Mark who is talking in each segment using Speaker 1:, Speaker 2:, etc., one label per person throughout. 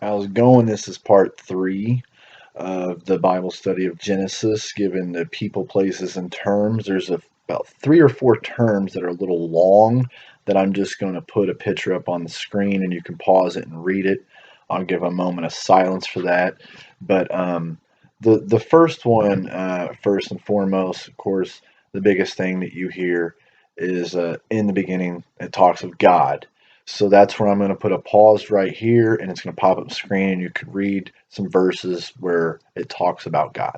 Speaker 1: How's it going? This is part three of the Bible study of Genesis, given the people, places, and terms. There's about three or four terms that are a little long that I'm just going to put a picture up on the screen and you can pause it and read it. I'll give a moment of silence for that. But the first one, first and foremost, of course, the biggest thing that you hear is in the beginning, it talks of God. So that's where I'm going to put a pause right here, and it's going to pop up the screen, and you could read some verses where it talks about God.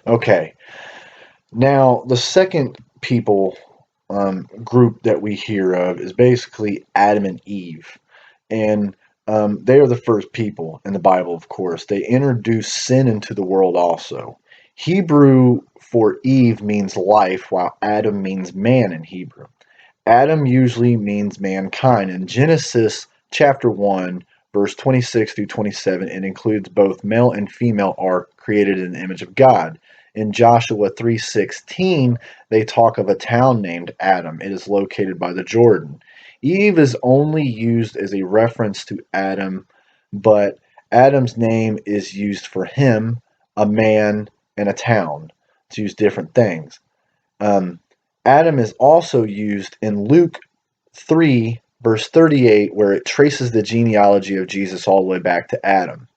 Speaker 1: Okay, now the second people group that we hear of is basically Adam and Eve, and they are the first people in the Bible, of course. They introduce sin into the world also. Hebrew for Eve means life, while Adam means man in Hebrew. Adam usually means mankind. In Genesis chapter 1, verse 26 through 27, it includes both male and female are created in the image of God. In Joshua 3:16, they talk of a town named Adam. It is located by the Jordan. Eve is only used as a reference to Adam, but Adam's name is used for him, a man, and a town. It's used different things. Um, Adam is also used in Luke 3, verse 38, where it traces the genealogy of Jesus all the way back to Adam.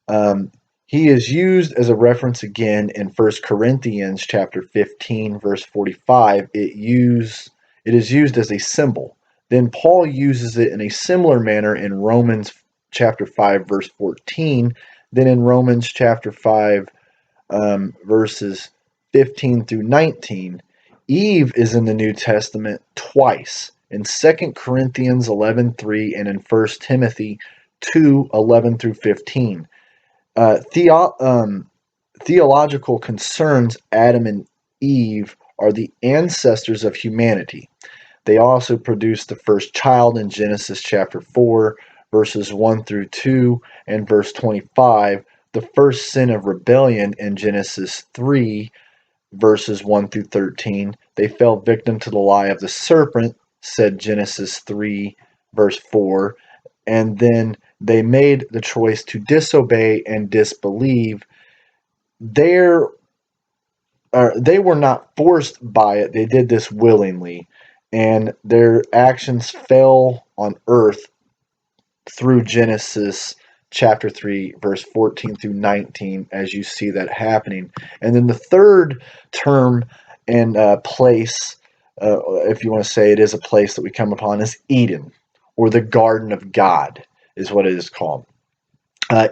Speaker 1: Um, he is used as a reference again in 1 Corinthians chapter 15, verse 45. It is used as a symbol. Then Paul uses it in a similar manner in Romans chapter 5, verse 14. Then in Romans chapter 5, verses 15 through 19. Eve is in the New Testament twice, in 2 Corinthians 11:3 and in 1 Timothy 2:11 through 15. Uh, theo- um, Theological concerns Adam and Eve are the ancestors of humanity. They also produced the first child in Genesis chapter 4, verses 1 through 2, and verse 25, the first sin of rebellion in Genesis 3, verses 1 through 13. They fell victim to the lie of the serpent, said Genesis 3, verse 4, and then they made the choice to disobey and disbelieve. Their they were not forced by it. They did this willingly, and their actions fell on earth through Genesis chapter 3, verse 14 through 19, as you see that happening. And then the third term and place, if you want to say it is a place that we come upon, is Eden, or the Garden of God, is what it is called.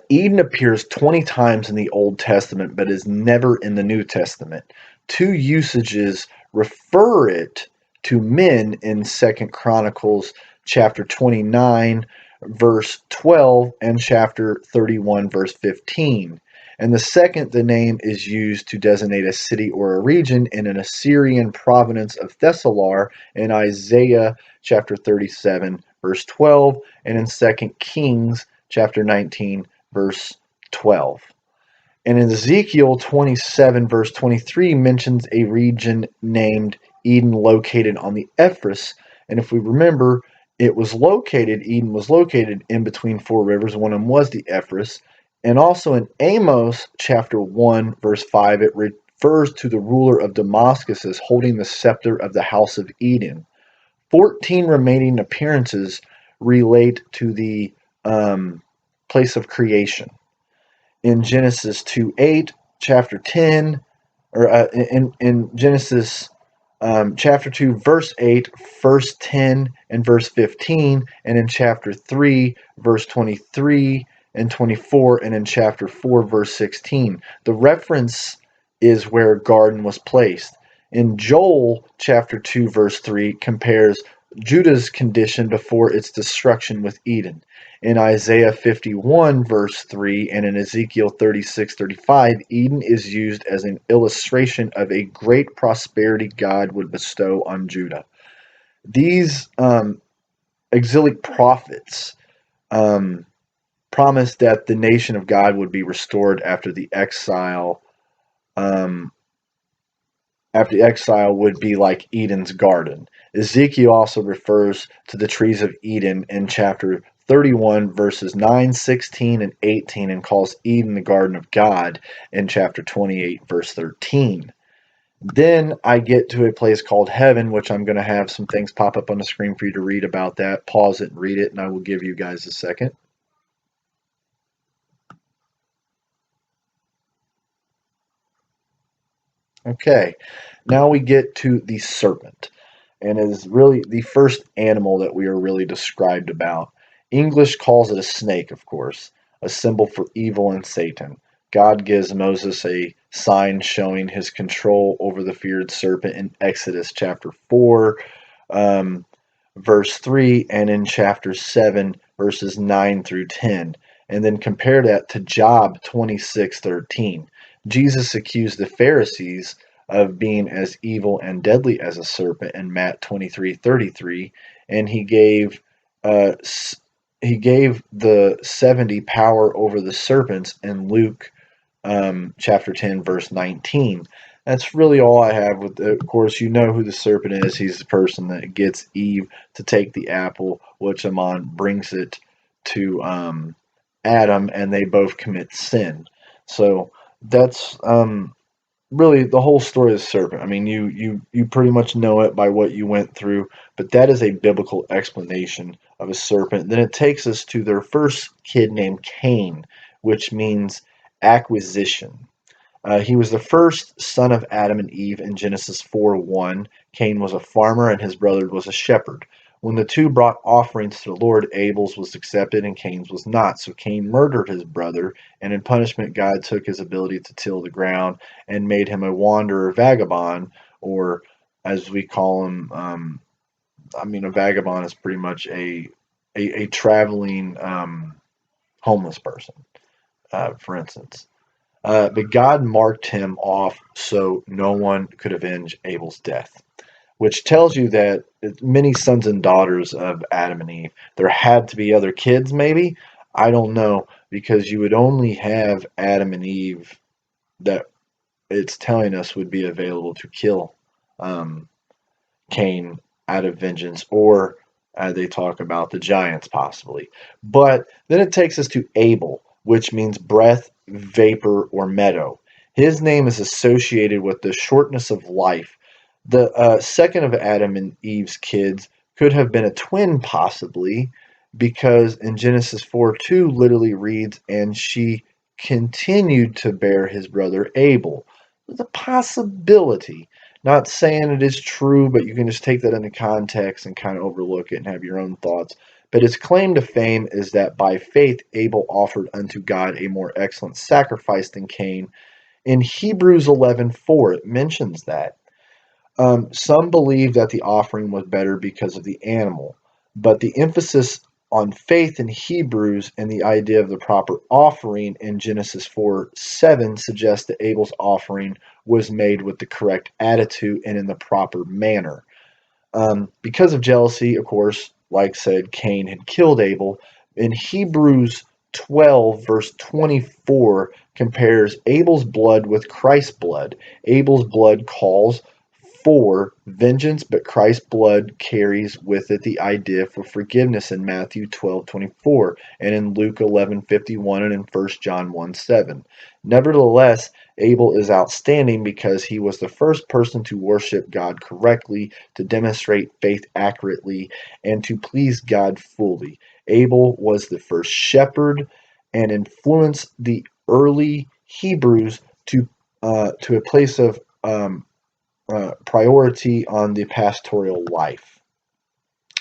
Speaker 1: Eden appears 20 times in the Old Testament, but is never in the New Testament. Two usages refer it to men in 2 Chronicles chapter 29, verse 12, and chapter 31, verse 15. And the second, the name is used to designate a city or a region in an Assyrian province of Thessalar in Isaiah chapter 37, verse 12, and in 2 Kings chapter 19, verse 12. And in Ezekiel 27, verse 23, mentions a region named Eden located on the Euphrates. And if we remember, Eden was located in between four rivers. One of them was the Euphrates. And also in Amos chapter 1, verse 5, it refers to the ruler of Damascus as holding the scepter of the house of Eden. 14 remaining appearances relate to the place of creation. In Genesis 2:8, chapter 10, or in Genesis chapter 2, verse 8, verse 10, and verse 15, and in chapter 3, verse 23 and 24, and in chapter 4, verse 16. The reference is where garden was placed. In Joel chapter 2, verse 3, compares Judah's condition before its destruction with Eden. In Isaiah 51, verse 3, and in Ezekiel 36:35, Eden is used as an illustration of a great prosperity God would bestow on Judah. These exilic prophets promised that the nation of God would be restored after the exile after the exile would be like Eden's garden. Ezekiel also refers to the trees of Eden in chapter 31, verses 9, 16, and 18, and calls Eden the garden of God in chapter 28, verse 13. Then I get to a place called heaven, which I'm going to have some things pop up on the screen for you to read about that. Pause it and read it, and I will give you guys a second. Okay, now we get to the serpent, and it is really the first animal that we are really described about. English calls it a snake, of course, a symbol for evil and Satan. God gives Moses a sign showing his control over the feared serpent in Exodus chapter 4, um, verse 3, and in chapter 7, verses 9 through 10. And then compare that to Job 26:13. Jesus accused the Pharisees of being as evil and deadly as a serpent in Matt 23:33, and uh, he gave the 70 power over the serpents in Luke chapter 10, verse 19. That's really all I have with it. Of course, you know who the serpent is. He's the person that gets Eve to take the apple, which Ammon brings it to Adam, and they both commit sin. So that's really the whole story of the serpent. I mean, you pretty much know it by what you went through, but that is a biblical explanation of a serpent. Then it takes us to their first kid named Cain, which means acquisition. He was the first son of Adam and Eve in Genesis 4:1. Cain was a farmer and his brother was a shepherd. When the two brought offerings to the Lord, Abel's was accepted and Cain's was not. So Cain murdered his brother, and in punishment, God took his ability to till the ground and made him a wanderer vagabond, or as we call him, I mean, a vagabond is pretty much a traveling homeless person, for instance. But God marked him off so no one could avenge Abel's death, which tells you that many sons and daughters of Adam and Eve, there had to be other kids, maybe. I don't know, because you would only have Adam and Eve that it's telling us would be available to kill um, Cain out of vengeance, or they talk about the giants possibly. But then it takes us to Abel, which means breath, vapor, or meadow. His name is associated with the shortness of life. The second of Adam and Eve's kids could have been a twin, possibly, because in Genesis 4:2 literally reads, and she continued to bear his brother Abel. There's a possibility. Not saying it is true, but you can just take that into context and kind of overlook it and have your own thoughts. But his claim to fame is that by faith Abel offered unto God a more excellent sacrifice than Cain. In Hebrews 11:4, it mentions that. Some believe that the offering was better because of the animal, but the emphasis on faith in Hebrews and the idea of the proper offering in Genesis 4:7 suggests that Abel's offering was made with the correct attitude and in the proper manner. Because of jealousy, of course, like said, Cain had killed Abel. In Hebrews 12, verse 24, compares Abel's blood with Christ's blood. Abel's blood calls for vengeance, but Christ's blood carries with it the idea for forgiveness in Matthew 12:24 and in Luke 11:51 and in 1 John 1:7. Nevertheless, Abel is outstanding because he was the first person to worship God correctly, to demonstrate faith accurately, and to please God fully. Abel was the first shepherd and influenced the early Hebrews to a place of priority on the pastoral life.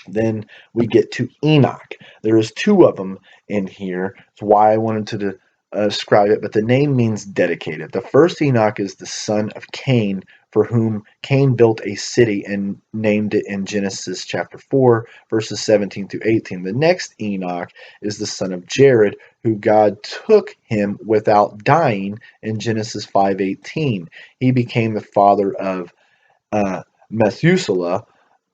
Speaker 1: Then we get to Enoch. There is two of them in here. That's why I wanted to describe it, but the name means dedicated. The first Enoch is the son of Cain, for whom Cain built a city and named it in Genesis chapter 4, verses 17 through 18. The next Enoch is the son of Jared, who God took him without dying in Genesis 5:18. He became the father of Methuselah,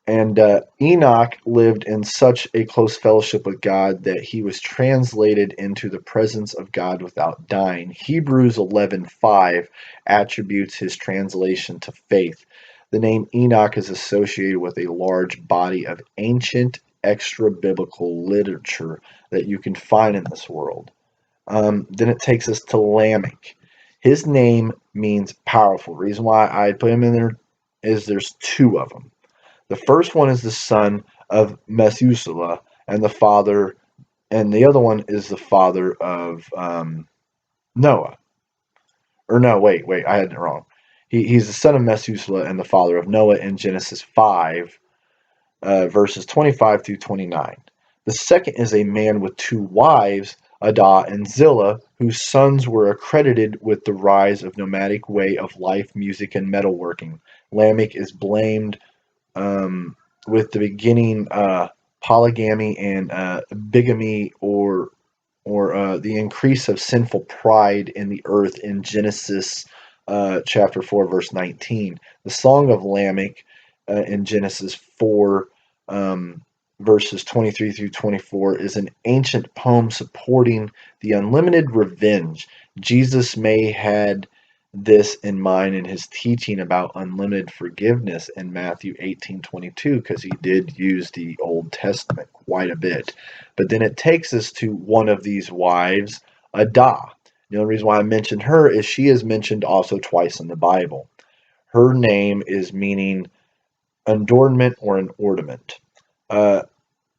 Speaker 1: And Enoch lived in such a close fellowship with God that he was translated into the presence of God without dying. Hebrews 11:5 attributes his translation to faith. The name Enoch is associated with a large body of ancient extra-biblical literature that you can find in this world. Then it takes us to Lamech. His name means powerful. The reason why I put him in there is there's two of them. The first one is the son of Methuselah, and the other one is the father of Noah. Or no, wait, I had it wrong. He's the son of Methuselah and the father of Noah in Genesis 5, verses 25 through 29. The second is a man with two wives, Adah and Zillah, whose sons were accredited with the rise of nomadic way of life, music, and metalworking. Lamech is blamed with the beginning polygamy and bigamy, or the increase of sinful pride in the earth in Genesis chapter 4 verse 19. The Song of Lamech in Genesis 4 verses 23 through 24 is an ancient poem supporting the unlimited revenge. Jesus may had this in mind in his teaching about unlimited forgiveness in Matthew 18:22, because he did use the Old Testament quite a bit. But then it takes us to one of these wives, Adah. The only reason why I mentioned her is she is mentioned also twice in the Bible. Her name is meaning adornment or an ornament. Uh,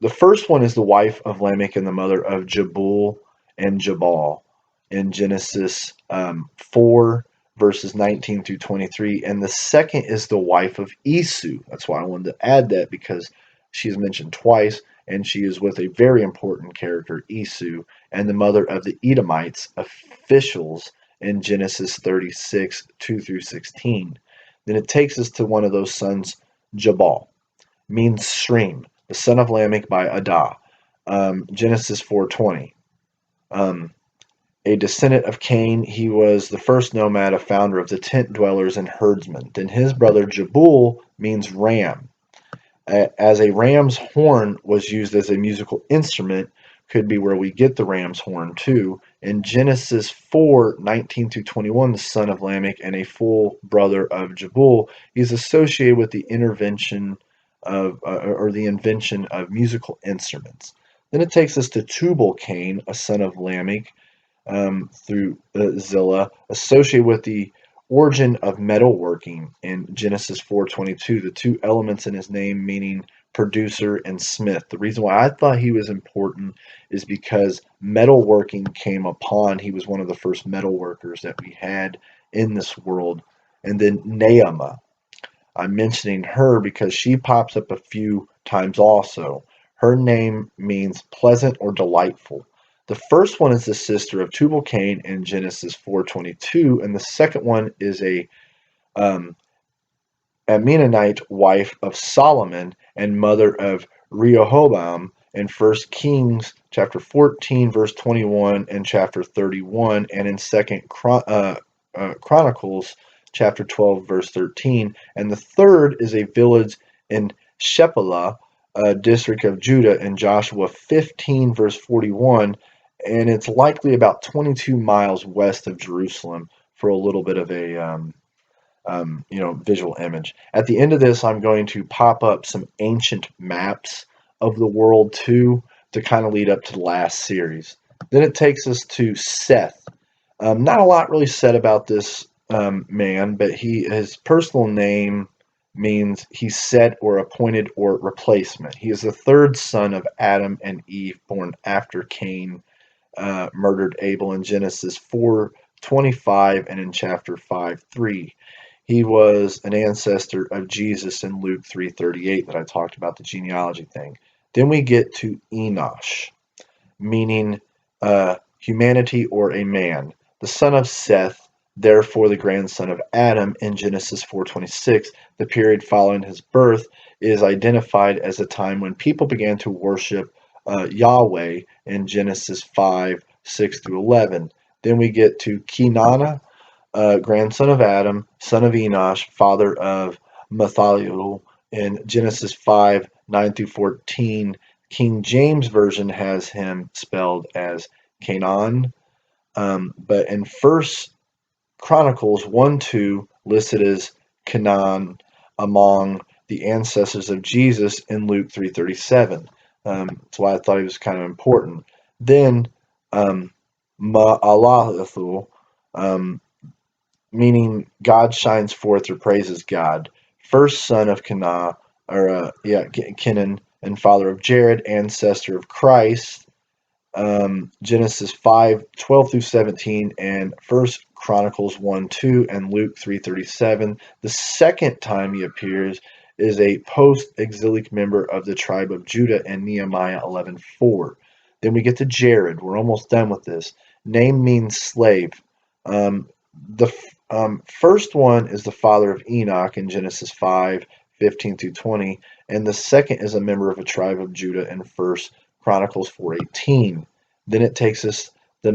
Speaker 1: the first one is the wife of Lamech and the mother of Jabal and Jabal in Genesis 4, verses 19 through 23. And the second is the wife of Esau. That's why I wanted to add that, because she's mentioned twice, and she is with a very important character, Esau, and the mother of the Edomites, officials, in Genesis 36, 2 through 16. Then it takes us to one of those sons, Jabal, means stream, the son of Lamech by Adah. Genesis 4:20. Um, a descendant of Cain, he was the first nomad, a founder of the tent dwellers and herdsmen. Then his brother Jabul means ram. As a ram's horn was used as a musical instrument, could be where we get the ram's horn too. In Genesis 4:19 through 21, the son of Lamech and a full brother of Jabul, is associated with the intervention of or the invention of musical instruments. Then it takes us to Tubal-Cain, a son of Lamech, through Zillah, associated with the origin of metalworking in Genesis 4:22. The two elements in his name meaning producer and smith. The reason why I thought he was important is because metalworking came upon. He was one of the first metalworkers that we had in this world. And then Naamah, I'm mentioning her because she pops up a few times also. Her name means pleasant or delightful. The first one is the sister of Tubal-Cain in Genesis 4:22, and the second one is a um, Ammonite wife of Solomon and mother of Rehoboam in 1 Kings chapter 14 verse 21 and chapter 31, and in 2 Chronicles chapter 12 verse 13. And the third is a village in Shephelah, district of Judah, in Joshua 15 verse 41, and it's likely about 22 miles west of Jerusalem, for a little bit of a visual image. At the end of this, I'm going to pop up some ancient maps of the world too, to kind of lead up to the last series. Then it takes us to Seth. Not a lot really said about this man, but his personal name means he's set or appointed or replacement. He is the third son of Adam and Eve, born after Cain murdered Abel in Genesis 4:25 and in chapter 5:3. He was an ancestor of Jesus in Luke 3:38 that I talked about, the genealogy thing. Then we get to Enosh, meaning humanity or a man, the son of Seth, therefore the grandson of Adam in Genesis 4:26. The period following his birth is identified as a time when people began to worship Yahweh in Genesis 5:6 through 11. Then we get to Kenana, grandson of Adam, son of Enosh, father of Matthaleel In Genesis 5, 9 through 14, King James Version has him spelled as Canaan. But in First Chronicles 1, 2, listed as Canaan among the ancestors of Jesus in Luke 3:37. That's why I thought he was kind of important. Then Ma'alathu, um, meaning God shines forth or praises God. First son of Canaan, Kenan, and father of Jared, ancestor of Christ. Genesis 5:12 through 17, and First Chronicles 1, 2, and Luke 3:37. The second time he appears is a post-exilic member of the tribe of Judah in Nehemiah 11:4. Then we get to Jared. We're almost done with this. Name means slave. The first one is the father of Enoch in Genesis 5:15 through 20, and the second is a member of a tribe of Judah in First Chronicles 4:18. Then it takes us to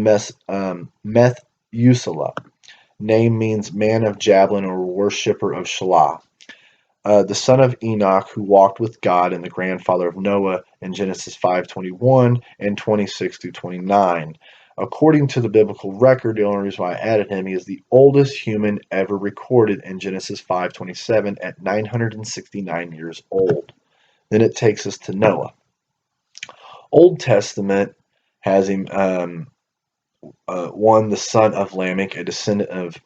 Speaker 1: Methuselah. Name means man of javelin or worshipper of Shelah. The son of Enoch who walked with God and the grandfather of Noah in Genesis 5:21 and 26 through 29. According to the biblical record, the only reason why I added him, he is the oldest human ever recorded in Genesis 5:27 at 969 years old. Then it takes us to Noah. Old Testament has him one, the son of Lamech, a descendant of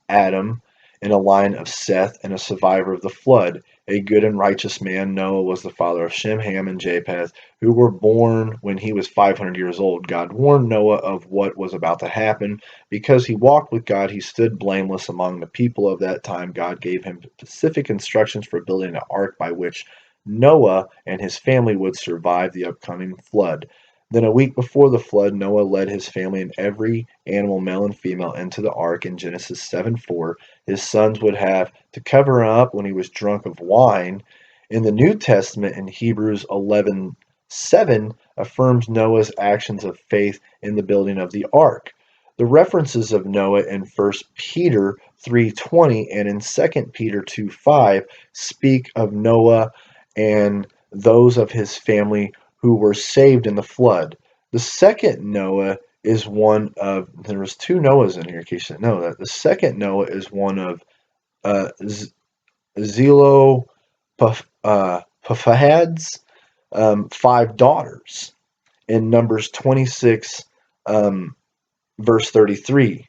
Speaker 1: Adam, in a line of Seth, and a survivor of the flood. A good and righteous man, Noah was the father of Shem, Ham, and Japheth, who were born when he was 500 years old. God warned Noah of what was about to happen. Because he walked with God, he stood blameless among the people of that time. God gave him specific instructions for building an ark by which Noah and his family would survive the upcoming flood. Then a week before the flood, Noah led his family and every animal, male and female, into the ark in Genesis 7:4. His sons would have to cover him up when he was drunk of wine. In the New Testament, in Hebrews 11:7, affirms Noah's actions of faith in the building of the ark. The references of Noah in 1 Peter 3:20 and in 2 Peter 2:5 speak of Noah and those of his family who were saved in the flood. The second Noah is one of, there was two Noahs in here in case you didn't know that. The second Noah is one of Zelophehad's 5 daughters in Numbers 26, verse 33.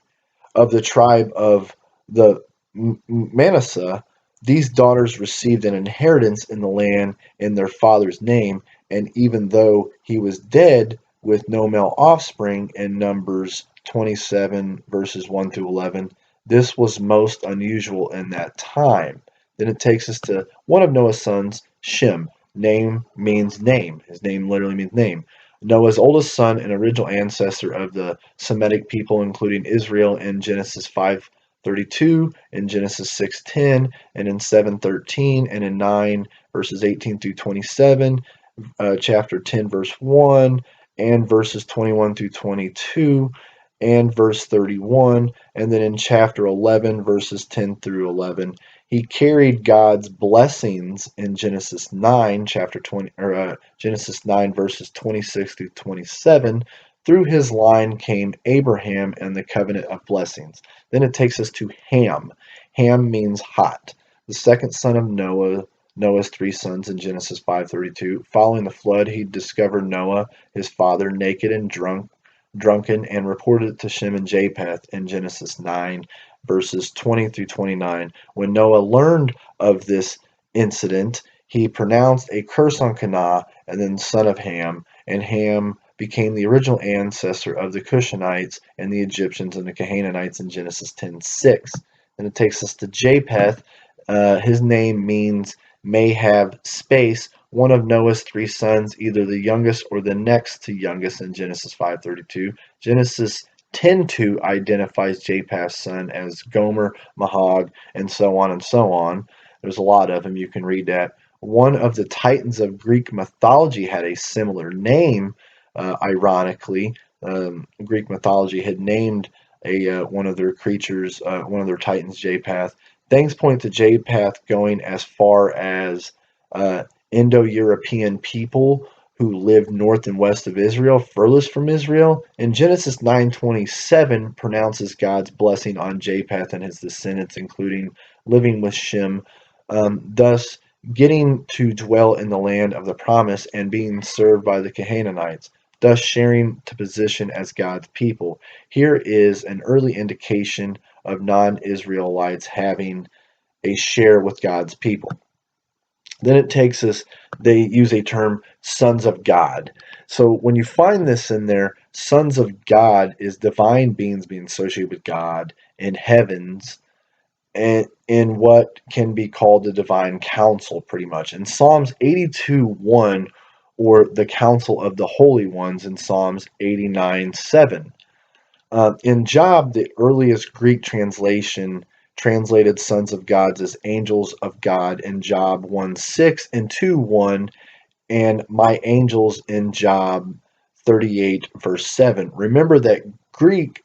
Speaker 1: Of the tribe of the Manasseh, these daughters received an inheritance in the land in their father's name, and even though he was dead with no male offspring in Numbers 27, verses 1 through 11, this was most unusual in that time. Then it takes us to one of Noah's sons, Shem. Name means name. His name literally means name. Noah's oldest son and original ancestor of the Semitic people, including Israel in Genesis 5:32, in Genesis 6:10, and in 7:13, and in 9 verses 18 through 27, chapter 10 verse 1, and verses 21 through 22, and verse 31, and then in chapter 11 verses 10 through 11. He carried God's blessings in Genesis 9, chapter 20, or Genesis 9 verses 26 through 27. Through his line came Abraham and the covenant of blessings. Then it takes us to Ham. Ham means hot. The second son of Noah, Noah's 3 sons in Genesis 5:32. Following the flood, he discovered Noah, his father, naked and drunken, and reported it to Shem and Japheth in Genesis 9, verses 20 through 29. When Noah learned of this incident, he pronounced a curse on Canaan and then son of Ham, and Ham became the original ancestor of the Cushanites and the Egyptians and the Canaanites in Genesis 10:6. Then it takes us to Japheth. His name means may have space, one of Noah's 3 sons, either the youngest or the next to youngest in Genesis 5:32. Genesis 10:2 identifies Japheth's son as Gomer, Mahog, and so on and so on. There's a lot of them. You can read that. One of the titans of Greek mythology had a similar name. Ironically, Greek mythology had named one of their creatures, one of their titans, Japheth. Things point to Japheth going as far as Indo-European people who lived north and west of Israel, furthest from Israel. And Genesis 9:27 pronounces God's blessing on Japheth and his descendants, including living with Shem, thus getting to dwell in the land of the promise and being served by the Canaanites, thus sharing to position as God's people. Here is an early indication of non-Israelites having a share with God's people. Then it takes us, they use a term, sons of God. So when you find this in there, sons of God is divine beings being associated with God in heavens and in what can be called the divine council, pretty much. In Psalms 82:1, or the council of the holy ones in Psalms 89:7. In Job, the earliest Greek translation translated sons of gods as angels of God in Job 1:6 and 2:1, and my angels in Job 38 verse 7. Remember that Greek,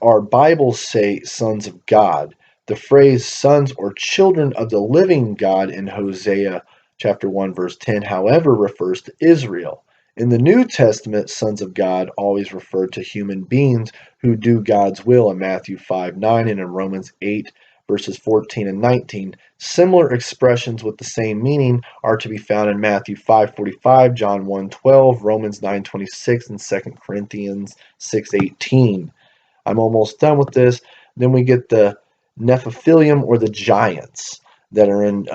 Speaker 1: our Bibles say sons of God. The phrase sons or children of the living God in Hosea chapter 1 verse 10, however, refers to Israel. In the New Testament, sons of God always refer to human beings who do God's will in Matthew 5:9 and in Romans 8 verses 14 and 19. Similar expressions with the same meaning are to be found in Matthew 5:45, John 1:12, Romans 9:26, and 2 Corinthians 6:18. I'm almost done with this. Then we get the Nephilim, or the giants, that are in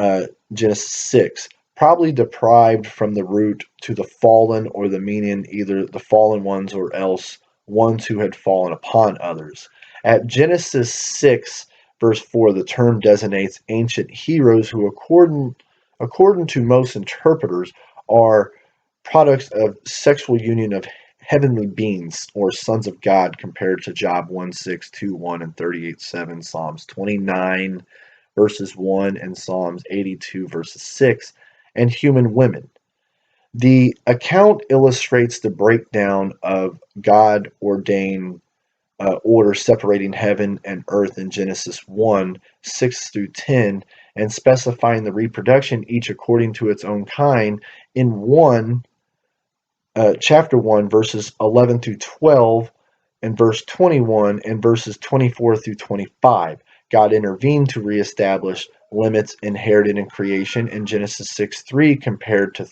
Speaker 1: Genesis 6, probably deprived from the root to the fallen, or the meaning either the fallen ones or else ones who had fallen upon others. At Genesis 6, verse 4, the term designates ancient heroes who, according to most interpreters, are products of sexual union of heavenly beings or sons of God, compared to Job 1:6, 2:1, and 38:7, Psalms 29 verses 1, and Psalms 82 verses 6, and human women. The account illustrates the breakdown of God ordained order separating heaven and earth in Genesis 1:6 through 10, and specifying the reproduction, each according to its own kind, in chapter 1, verses 11 through 12, and verse 21, and verses 24 through 25. God intervened to reestablish limits inherited in creation in Genesis 6:3, compared to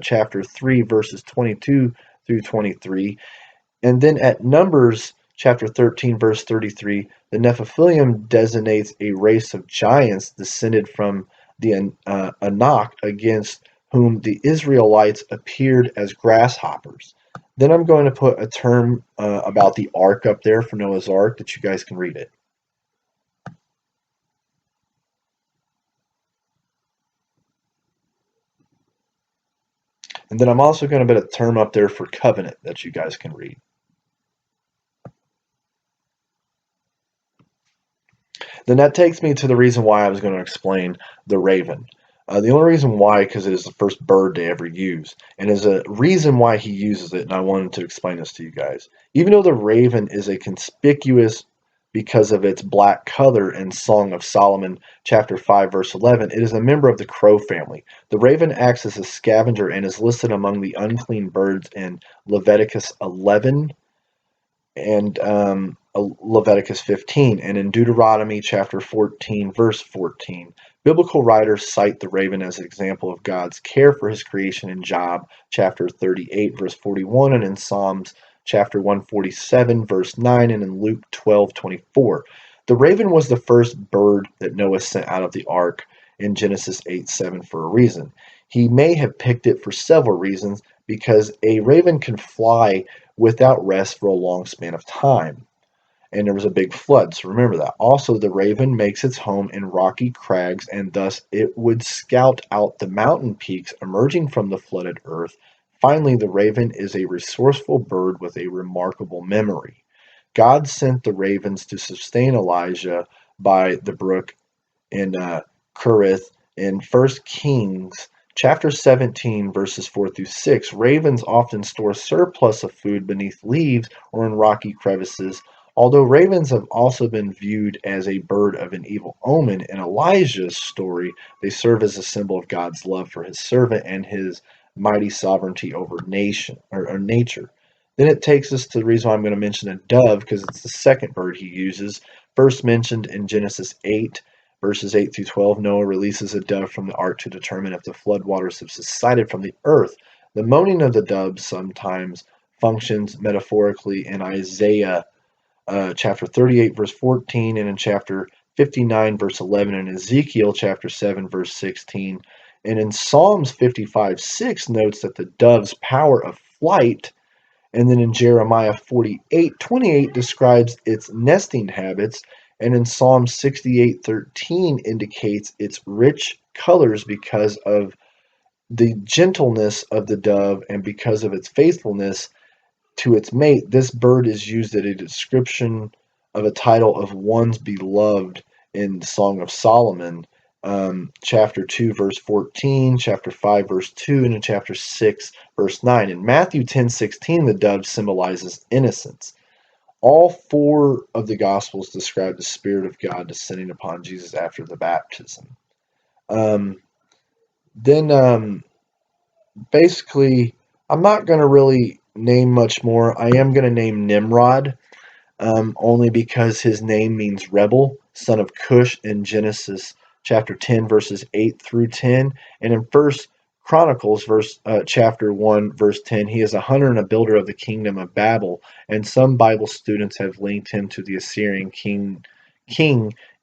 Speaker 1: chapter 3, verses 22 through 23. And then at Numbers chapter 13, verse 33, the Nephilim designates a race of giants descended from the Anak, against whom the Israelites appeared as grasshoppers. Then I'm going to put a term about the ark up there for Noah's Ark that you guys can read it. And then I'm also going to put a term up there for covenant that you guys can read. Then that takes me to the reason why I was going to explain the raven. The only reason why, because it is the first bird to ever use, and is a reason why he uses it, and I wanted to explain this to you guys. Even though the raven is a conspicuous because of its black color in Song of Solomon, chapter 5, verse 11, it is a member of the crow family. The raven acts as a scavenger and is listed among the unclean birds in Leviticus 11 and Leviticus 15, and in Deuteronomy chapter 14, verse 14. Biblical writers cite the raven as an example of God's care for his creation in Job chapter 38, verse 41, and in Psalms chapter 147, verse 9, and in Luke 12:24. The raven was the first bird that Noah sent out of the ark in Genesis 8:7 for a reason. He may have picked it for several reasons, because a raven can fly without rest for a long span of time. And there was a big flood, so remember that. Also, the raven makes its home in rocky crags, and thus it would scout out the mountain peaks emerging from the flooded earth. Finally, the raven is a resourceful bird with a remarkable memory. God sent the ravens to sustain Elijah by the brook in Cherith in 1 Kings chapter 17, verses 4 through 6. Ravens often store surplus of food beneath leaves or in rocky crevices, Although ravens have also been viewed as a bird of an evil omen in Elijah's story, they serve as a symbol of God's love for his servant and his mighty sovereignty over or nature. Then it takes us to the reason why I'm going to mention a dove, because it's the second bird he uses. First mentioned in Genesis 8, verses 8 through 12, Noah releases a dove from the ark to determine if the floodwaters have subsided from the earth. The moaning of the dove sometimes functions metaphorically in Isaiah chapter 38, verse 14, and in chapter 59, verse 11, and Ezekiel chapter 7, verse 16. And in Psalms 55, 6 notes that the dove's power of flight, and then in Jeremiah 48, 28 describes its nesting habits, and in Psalm 68, 13 indicates its rich colors because of the gentleness of the dove and because of its faithfulness to its mate. This bird is used as a description of a title of one's beloved in the Song of Solomon, chapter 2, verse 14, chapter 5, verse 2, and in chapter 6, verse 9. In Matthew 10:16, the dove symbolizes innocence. All four of the Gospels describe the Spirit of God descending upon Jesus after the baptism. Um, then basically, I'm not going to really name much more. I am going to name Nimrod, only because his name means rebel, son of Cush in Genesis chapter 10, verses 8 through 10. And in First Chronicles, chapter 1, verse 10, he is a hunter and a builder of the kingdom of Babel. And some Bible students have linked him to the Assyrian king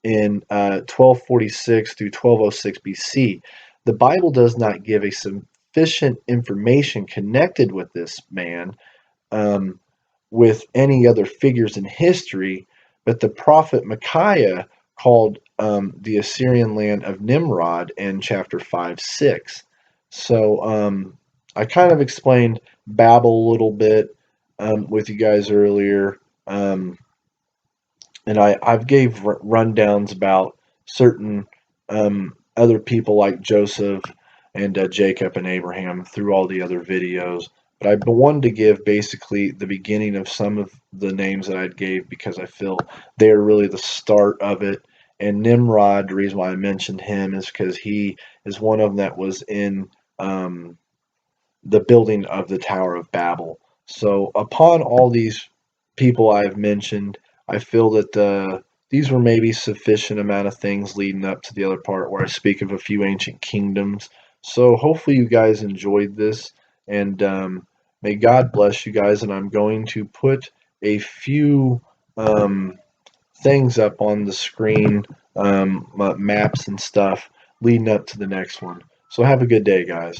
Speaker 1: in 1246 through 1206 BC. The Bible does not give a sufficient information connected with this man. Um, with any other figures in history, but the prophet Micaiah called the Assyrian land of Nimrod in chapter 5, 6. So I kind of explained Babel a little bit with you guys earlier, and I've gave rundowns about certain other people like Joseph and Jacob and Abraham through all the other videos. But I wanted to give basically the beginning of some of the names that I gave because I feel they're really the start of it. And Nimrod, the reason why I mentioned him is because he is one of them that was in the building of the Tower of Babel. So, upon all these people I've mentioned, I feel that these were maybe sufficient amount of things leading up to the other part where I speak of a few ancient kingdoms. So, hopefully, you guys enjoyed this, and may God bless you guys. And I'm going to put a few things up on the screen, maps and stuff, leading up to the next one. So, have a good day, guys.